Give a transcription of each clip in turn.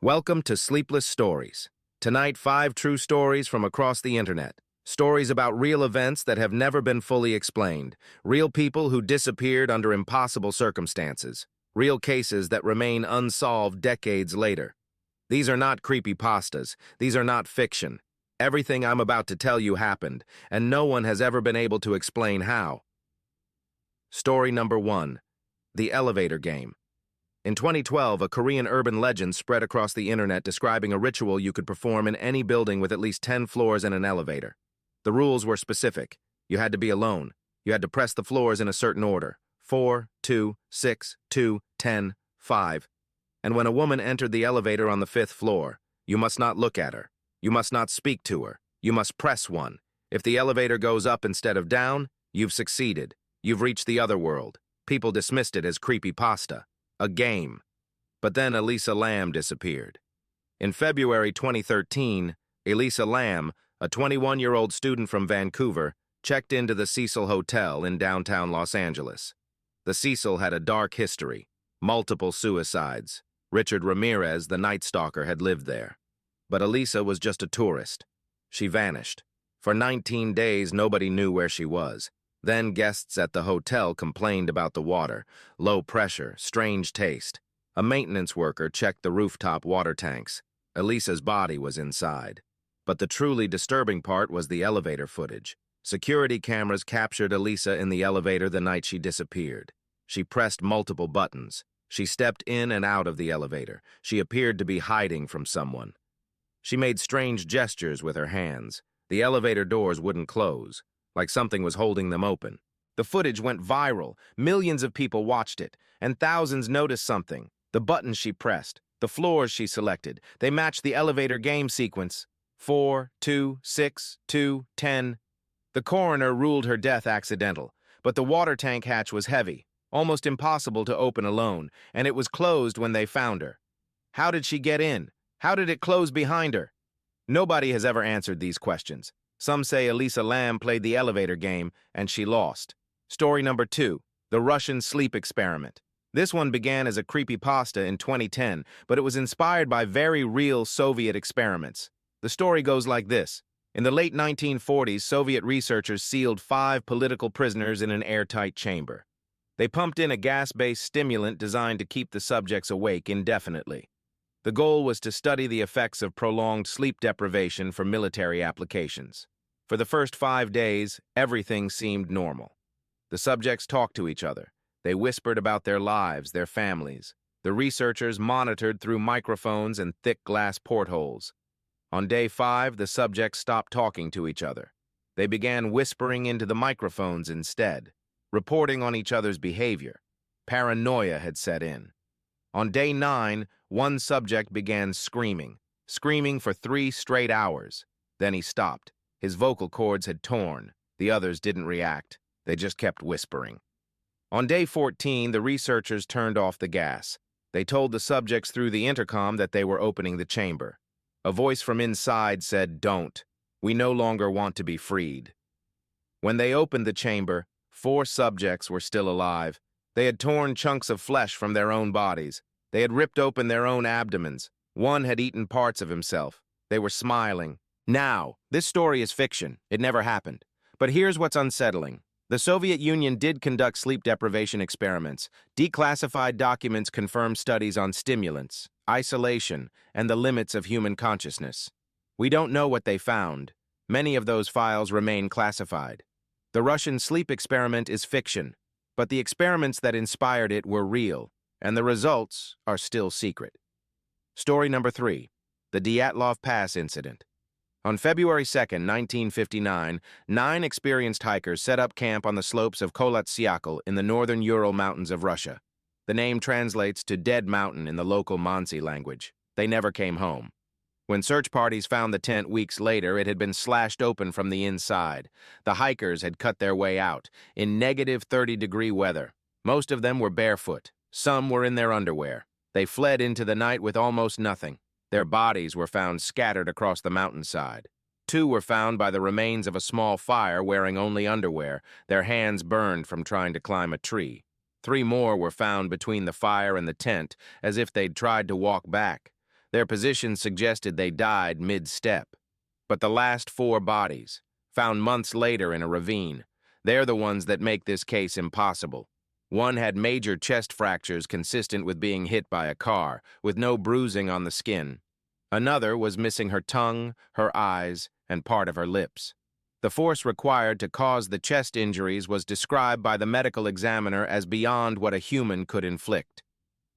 Welcome to Sleepless Stories. Tonight, 5 true stories from across the internet. Stories about real events that have never been fully explained. Real people who disappeared under impossible circumstances. Real cases that remain unsolved decades later. These are not creepypastas. These are not fiction. Everything I'm about to tell you happened, and no one has ever been able to explain how. Story number 1. The Elevator Game. In 2012, a Korean urban legend spread across the internet describing a ritual you could perform in any building with at least 10 floors and an elevator. The rules were specific. You had to be alone. You had to press the floors in a certain order. 4, 2, 6, 2, 10, 5. And when a woman entered the elevator on the 5th floor, you must not look at her. You must not speak to her. You must press 1. If the elevator goes up instead of down, you've succeeded. You've reached the other world. People dismissed it as creepypasta. A game. But then Elisa Lam disappeared. In February 2013, Elisa Lam, a 21-year-old student from Vancouver, checked into the Cecil Hotel in downtown Los Angeles. The Cecil had a dark history, multiple suicides. Richard Ramirez, the Night Stalker, had lived there. But Elisa was just a tourist. She vanished. For 19 days, nobody knew where she was. Then guests at the hotel complained about the water, low pressure, strange taste. A maintenance worker checked the rooftop water tanks. Elisa's body was inside. But the truly disturbing part was the elevator footage. Security cameras captured Elisa in the elevator the night she disappeared. She pressed multiple buttons. She stepped in and out of the elevator. She appeared to be hiding from someone. She made strange gestures with her hands. The elevator doors wouldn't close, like something was holding them open. The footage went viral. Millions of people watched it, and thousands noticed something. The buttons she pressed, the floors she selected, they matched the elevator game sequence. 4, 2, 6, 2, 10. The coroner ruled her death accidental, but the water tank hatch was heavy, almost impossible to open alone, and it was closed when they found her. How did she get in? How did it close behind her? Nobody has ever answered these questions. Some say Elisa Lam played the elevator game, and she lost. Story number 2, the Russian sleep experiment. This one began as a creepypasta in 2010, but it was inspired by very real Soviet experiments. The story goes like this. In the late 1940s, Soviet researchers sealed 5 political prisoners in an airtight chamber. They pumped in a gas-based stimulant designed to keep the subjects awake indefinitely. The goal was to study the effects of prolonged sleep deprivation for military applications. For the first 5 days, everything seemed normal. The subjects talked to each other. They whispered about their lives, their families. The researchers monitored through microphones and thick glass portholes. On day 5, the subjects stopped talking to each other. They began whispering into the microphones instead, reporting on each other's behavior. Paranoia had set in. On day 9, one subject began screaming for 3 straight hours. Then he stopped. His vocal cords had torn. The others didn't react. They just kept whispering. On day 14, the researchers turned off the gas. They told the subjects through the intercom that they were opening the chamber. A voice from inside said, "Don't. We no longer want to be freed." When they opened the chamber, 4 subjects were still alive. They had torn chunks of flesh from their own bodies. They had ripped open their own abdomens. One had eaten parts of himself. They were smiling. Now, this story is fiction. It never happened. But here's what's unsettling. The Soviet Union did conduct sleep deprivation experiments. Declassified documents confirm studies on stimulants, isolation, and the limits of human consciousness. We don't know what they found. Many of those files remain classified. The Russian sleep experiment is fiction, but the experiments that inspired it were real, and the results are still secret. Story number 3, the Dyatlov Pass incident. On February 2, 1959, 9 experienced hikers set up camp on the slopes of Kholat-Syakhl in the northern Ural Mountains of Russia. The name translates to Dead Mountain in the local Mansi language. They never came home. When search parties found the tent weeks later, it had been slashed open from the inside. The hikers had cut their way out, in negative 30-degree weather. Most of them were barefoot. Some were in their underwear. They fled into the night with almost nothing. Their bodies were found scattered across the mountainside. 2 were found by the remains of a small fire wearing only underwear, their hands burned from trying to climb a tree. 3 more were found between the fire and the tent, as if they'd tried to walk back. Their position suggested they died mid-step. But the last 4 bodies, found months later in a ravine, they're the ones that make this case impossible. One had major chest fractures consistent with being hit by a car, with no bruising on the skin. Another was missing her tongue, her eyes, and part of her lips. The force required to cause the chest injuries was described by the medical examiner as beyond what a human could inflict.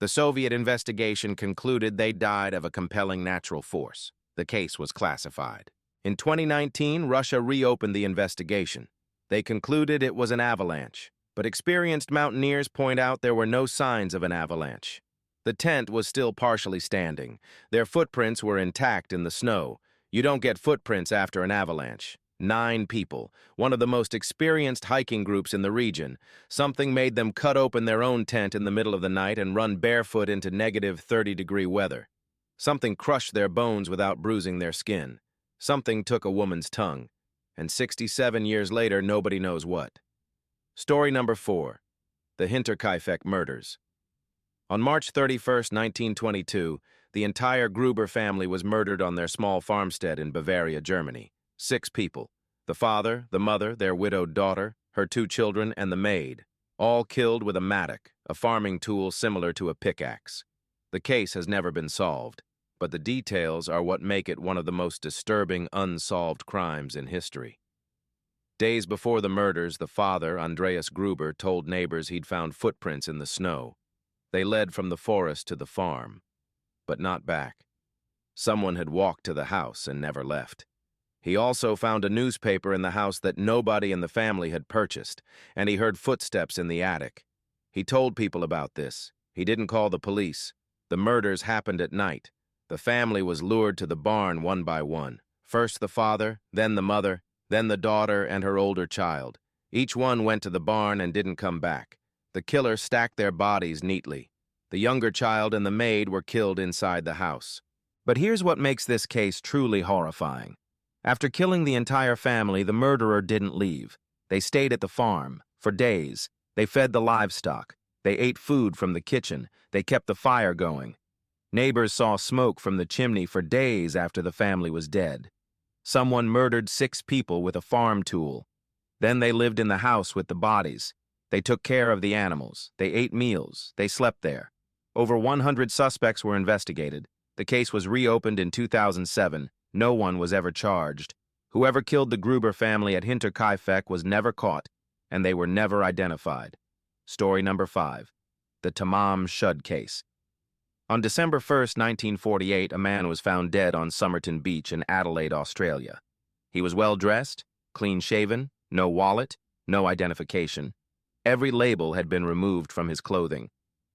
The Soviet investigation concluded they died of a compelling natural force. The case was classified. In 2019, Russia reopened the investigation. They concluded it was an avalanche, but experienced mountaineers point out there were no signs of an avalanche. The tent was still partially standing. Their footprints were intact in the snow. You don't get footprints after an avalanche. 9 people, one of the most experienced hiking groups in the region. Something made them cut open their own tent in the middle of the night and run barefoot into negative 30-degree weather. Something crushed their bones without bruising their skin. Something took a woman's tongue. And 67 years later, nobody knows what. Story number 4. The Hinterkaifeck Murders. On March 31, 1922, the entire Gruber family was murdered on their small farmstead in Bavaria, Germany. 6 people. The father, the mother, their widowed daughter, her 2 children, and the maid. All killed with a mattock, a farming tool similar to a pickaxe. The case has never been solved, but the details are what make it one of the most disturbing unsolved crimes in history. Days before the murders, the father, Andreas Gruber, told neighbors he'd found footprints in the snow. They led from the forest to the farm, but not back. Someone had walked to the house and never left. He also found a newspaper in the house that nobody in the family had purchased, and he heard footsteps in the attic. He told people about this. He didn't call the police. The murders happened at night. The family was lured to the barn one by one. First the father, then the mother, then the daughter and her older child. Each one went to the barn and didn't come back. The killer stacked their bodies neatly. The younger child and the maid were killed inside the house. But here's what makes this case truly horrifying. After killing the entire family, the murderer didn't leave. They stayed at the farm for days. They fed the livestock. They ate food from the kitchen. They kept the fire going. Neighbors saw smoke from the chimney for days after the family was dead. Someone murdered 6 people with a farm tool. Then they lived in the house with the bodies. They took care of the animals. They ate meals. They slept there. Over 100 suspects were investigated. The case was reopened in 2007. No one was ever charged. Whoever killed the Gruber family at Hinterkaifeck was never caught, and they were never identified. Story number 5. The Tamam Shud Case. On December 1, 1948, a man was found dead on Somerton Beach in Adelaide, Australia. He was well-dressed, clean-shaven, no wallet, no identification. Every label had been removed from his clothing.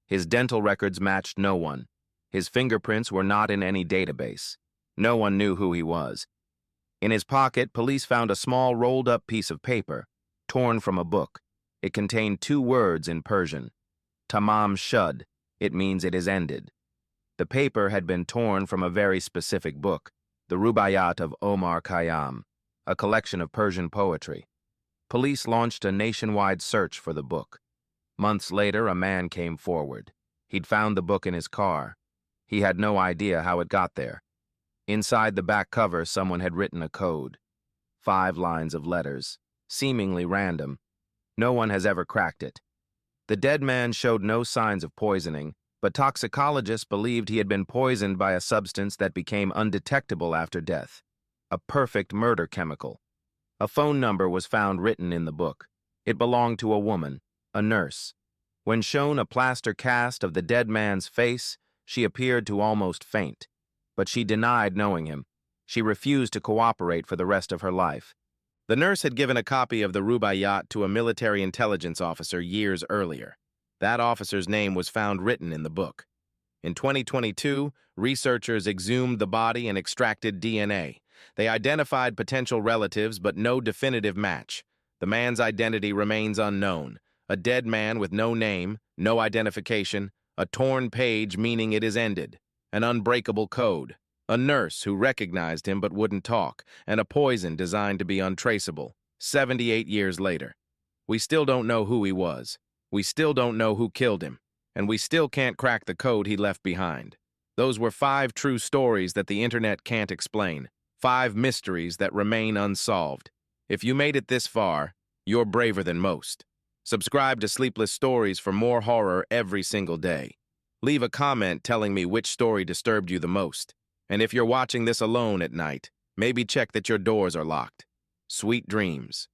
His dental records matched no one. His fingerprints were not in any database. No one knew who he was. In his pocket, police found a small rolled-up piece of paper, torn from a book. It contained 2 words in Persian. Tamam Shud. It means it is ended. The paper had been torn from a very specific book, the Rubaiyat of Omar Khayyam, a collection of Persian poetry. Police launched a nationwide search for the book. Months later, a man came forward. He'd found the book in his car. He had no idea how it got there. Inside the back cover, someone had written a code. 5 lines of letters, seemingly random. No one has ever cracked it. The dead man showed no signs of poisoning, but toxicologists believed he had been poisoned by a substance that became undetectable after death. A perfect murder chemical. A phone number was found written in the book. It belonged to a woman, a nurse. When shown a plaster cast of the dead man's face, she appeared to almost faint. But she denied knowing him. She refused to cooperate for the rest of her life. The nurse had given a copy of the Rubaiyat to a military intelligence officer years earlier. That officer's name was found written in the book. In 2022, researchers exhumed the body and extracted DNA. They identified potential relatives, but no definitive match. The man's identity remains unknown. A dead man with no name, no identification, a torn page meaning it is ended, an unbreakable code, a nurse who recognized him but wouldn't talk, and a poison designed to be untraceable. 78 years later. We still don't know who he was. We still don't know who killed him, and we still can't crack the code he left behind. Those were 5 true stories that the internet can't explain. 5 mysteries that remain unsolved. If you made it this far, you're braver than most. Subscribe to Sleepless Stories for more horror every single day. Leave a comment telling me which story disturbed you the most. And if you're watching this alone at night, maybe check that your doors are locked. Sweet dreams.